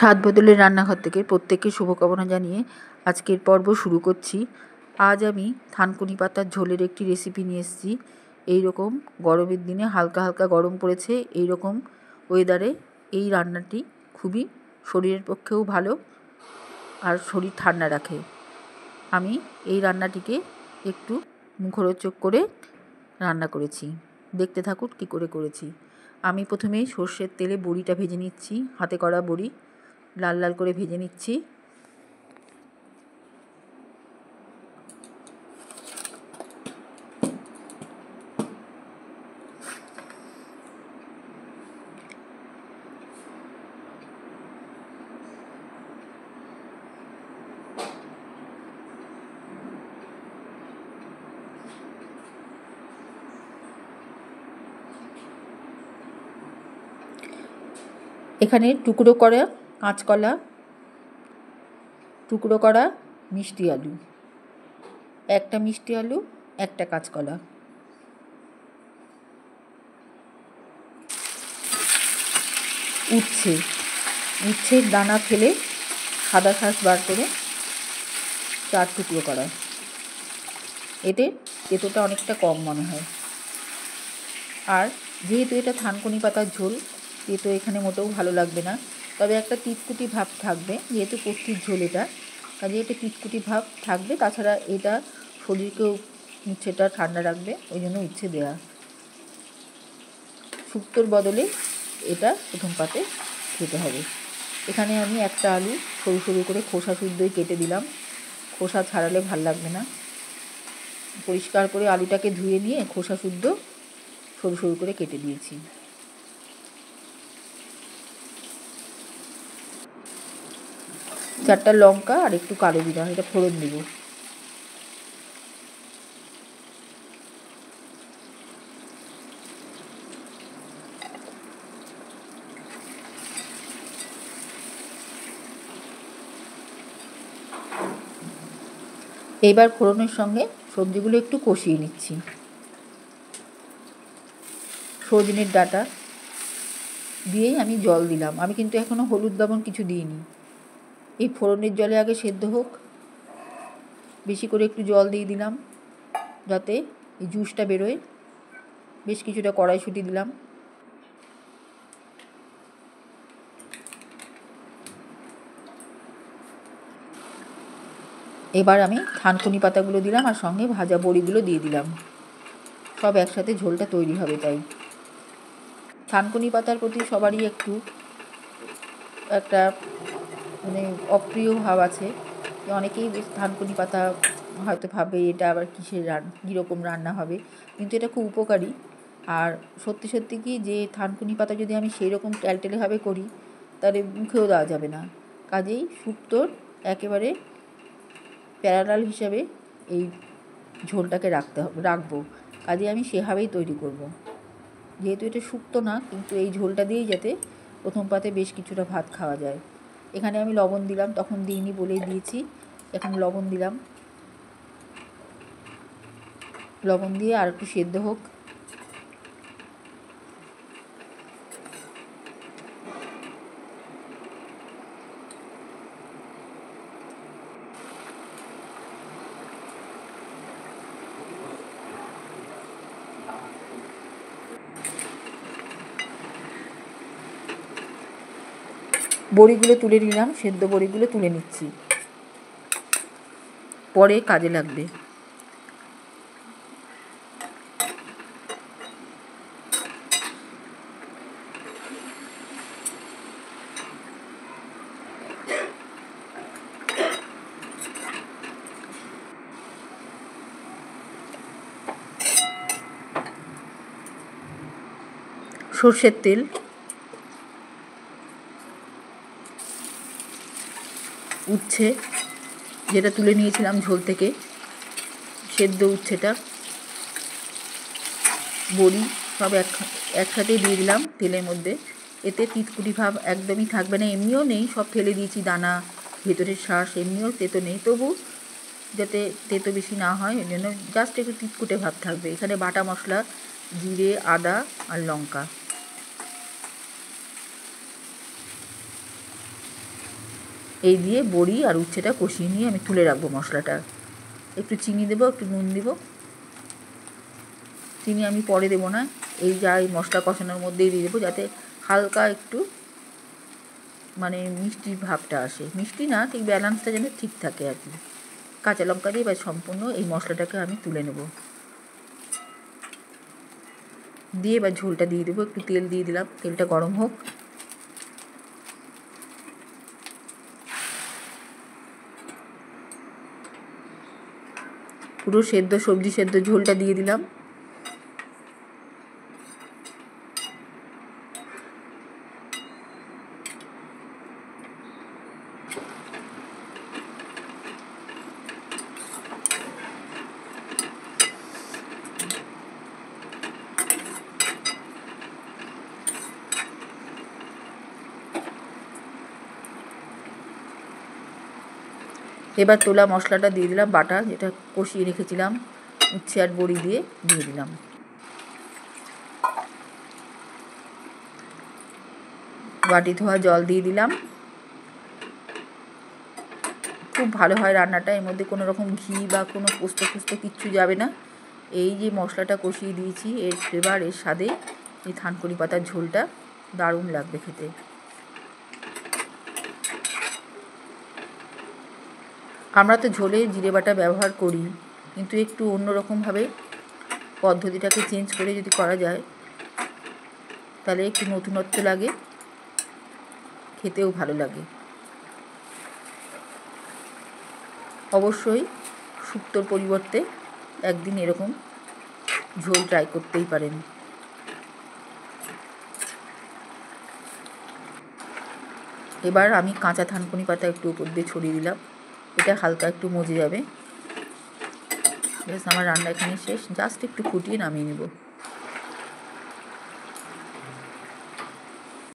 স্বাদ বদলের রান্নাঘর থেকে প্রত্যেককে শুভকামনা জানিয়ে আজকের পর্ব শুরু করছি। আজ আমি থানকুনি পাতার ঝোলের একটি রেসিপি নিয়ে এসেছি। এইরকম গরমের দিনে হালকা হালকা গরম পড়েছে, এইরকম ওয়েদারে এই রান্নাটি খুবই শরীরের পক্ষেও ভালো আর শরীর ঠান্ডা রাখে। আমি এই রান্নাটিকে একটু মুখরোচক করে রান্না করেছি, দেখতে থাকুন কী করে করেছি। আমি প্রথমে সর্ষের তেলে বড়িটা ভেজে নিচ্ছি। হাতে করা বড়ি লাল লাল করে ভেজে নিচ্ছি। এখানে টুকরো করা কাঁচকলা, টুকরো করা মিষ্টি আলু, একটা মিষ্টি আলু, একটা কাঁচকলা, উচ্ছের দানা ফেলে সাদা শাঁস বার করে 4 টুকরো করা। এতে তেতোটা অনেকটা কম মনে হয়। আর যেহেতু এটা থানকুনি পাতার ঝোল, তেতো এখানে মোটেও ভালো লাগবে না, তবে একটা তিতকুটি ভাব থাকবে, যেহেতু কষ্টির ঝোল এটা, কাজে এটা তিতকুটি ভাব থাকবে। তাছাড়া এটা শরীরকেও, উচ্ছেটা ঠান্ডা রাখবে, ওই জন্য উচ্ছে দেওয়া। শুক্তোর বদলে এটা প্রথম পাতে খেতে হবে। এখানে আমি একটা আলু সরু সরু করে খোসা শুদ্ধই কেটে দিলাম, খোসা ছাড়ালে ভাল লাগবে না। পরিষ্কার করে আলুটাকে ধুয়ে নিয়ে খোসা শুদ্ধ সরু সরু করে কেটে দিয়েছি। চারটা লঙ্কা আর একটু কালো জিরা, এটা ফোড়ন দেব। এইবার ফোড়নের সঙ্গে সবজিগুলো একটু কষিয়ে নিচ্ছি। সজনের ডাঁটা দিয়েই আমি জল দিলাম। আমি কিন্তু এখনও হলুদ লবণ কিছু দিইনি। এই ফোড়নের জলে আগে সেদ্ধ হোক, বেশি করে একটু জল দিয়ে দিলাম যাতে এই জুসটা বেরোয়। বেশ কিছুটা কড়াইশুঁটি দিলাম। এবার আমি থানকুনি পাতাগুলো দিলাম আর সঙ্গে ভাজা বড়িগুলো দিয়ে দিলাম। সব একসাথে ঝোলটা তৈরি হবে। তাই থানকুনি পাতার প্রতি সবারই একটু একটা অপ্রিয় ভাব আছে। অনেকেই থানকুনি পাতা হয়তো ভাবে এটা আবার কীরকম রান্না হবে, কিন্তু এটা খুব উপকারী। আর সত্যি সত্যি কি, যে থানকুনি পাতা যদি আমি সেই রকম টেলটেলেভাবে করি তাহলে মুখেও দেওয়া যাবে না। কাজেই শুক্তোর একেবারে প্যারালাল হিসাবে এই ঝোলটাকে রাখবো। কাজে আমি সেভাবেই তৈরি করব। যেহেতু এটা শুক্তো না, কিন্তু এই ঝোলটা দিয়েই যাতে প্রথম পাতে বেশ কিছুটা ভাত খাওয়া যায়। এখানে আমি লবণ দিলাম, তখন দিইনি বলেই দিয়েছি। এখন লবণ দিলাম, লবণ দিয়ে আর একটু সেদ্ধ হোক। বড়িগুলো তুলে নিলাম, সেদ্ধ বড়িগুলো তুলে নিচ্ছি, পরে কাজে লাগবে। সর্ষের তেল, উচ্ছে যেটা তুলে নিয়েছিলাম ঝোল থেকে, সেদ্ধ উচ্ছেটা, বড়ি সব একসাথেই দিয়ে দিলাম তেলের মধ্যে। এতে তিতকুটি ভাব একদমই থাকবে না। এমনিও নেই, সব ফেলে দিয়েছি দানা, ভেতরের শাঁস, এমনিও তেতো নেই, তবু যাতে তেতো বেশি না হয় ওই জন্য জাস্ট একটু তিতকুটে ভাব থাকবে। এখানে বাটা মশলা জিরে, আদা আর লঙ্কা, এই দিয়ে বড়ি আর উচ্ছেটা কষিয়ে নিয়ে আমি তুলে রাখবো মশলাটা। একটু চিনি দেবো, একটু নুন দেবো। চিনি আমি পরে দেবো না, এই যা এই মশলা কষানোর মধ্যেই দিয়ে দেবো, যাতে হালকা একটু মানে মিষ্টির ভাবটা আসে। মিষ্টি না, ঠিক ব্যালেন্সটা যেন ঠিক থাকে আর কি। কাঁচা লঙ্কা দিয়ে বা সম্পূর্ণ এই মশলাটাকে আমি তুলে নেব। দিয়ে এবার ঝোলটা দিয়ে দেবো। একটু তেল দিয়ে দিলাম, তেলটা গরম হোক। পুরো সেদ্ধ সবজি সেদ্ধ ঝোলটা দিয়ে দিলাম। এবার তোলা মশলাটা দিয়ে দিলাম, বাটা যেটা কষিয়ে রেখেছিলাম উচ্ছে আর বড়ি দিয়ে দিলাম। বাটি ধোয়া জল দিয়ে দিলাম। খুব ভালো হয় রান্নাটা, এর মধ্যে কোনো রকম ঘি বা কোনো পোস্ত কিচ্ছু যাবে না। এই যে মশলাটা কষিয়ে দিয়েছি, এর ফ্লেভার, এর স্বাদে এই থানকুনি পাতার ঝোলটা দারুণ লাগবে খেতে। আমরা তো ঝোলে জিরে বাটা ব্যবহার করি, কিন্তু একটু অন্যরকমভাবে পদ্ধতিটাকে চেঞ্জ করে যদি করা যায় তাহলে একটু নতুনত্ব লাগে, খেতেও ভালো লাগে। অবশ্যই শুক্তোর পরিবর্তে একদিন এরকম ঝোল ট্রাই করতেই পারেন। এবার আমি কাঁচা থানকুনি পাতা একটু উপর দিয়ে ছড়িয়ে দিলাম, এটা হালকা একটু মজে যাবে। ব্যাস আমার রান্না এখানে শেষ, জাস্ট একটু ফুটিয়ে নামিয়ে নেব।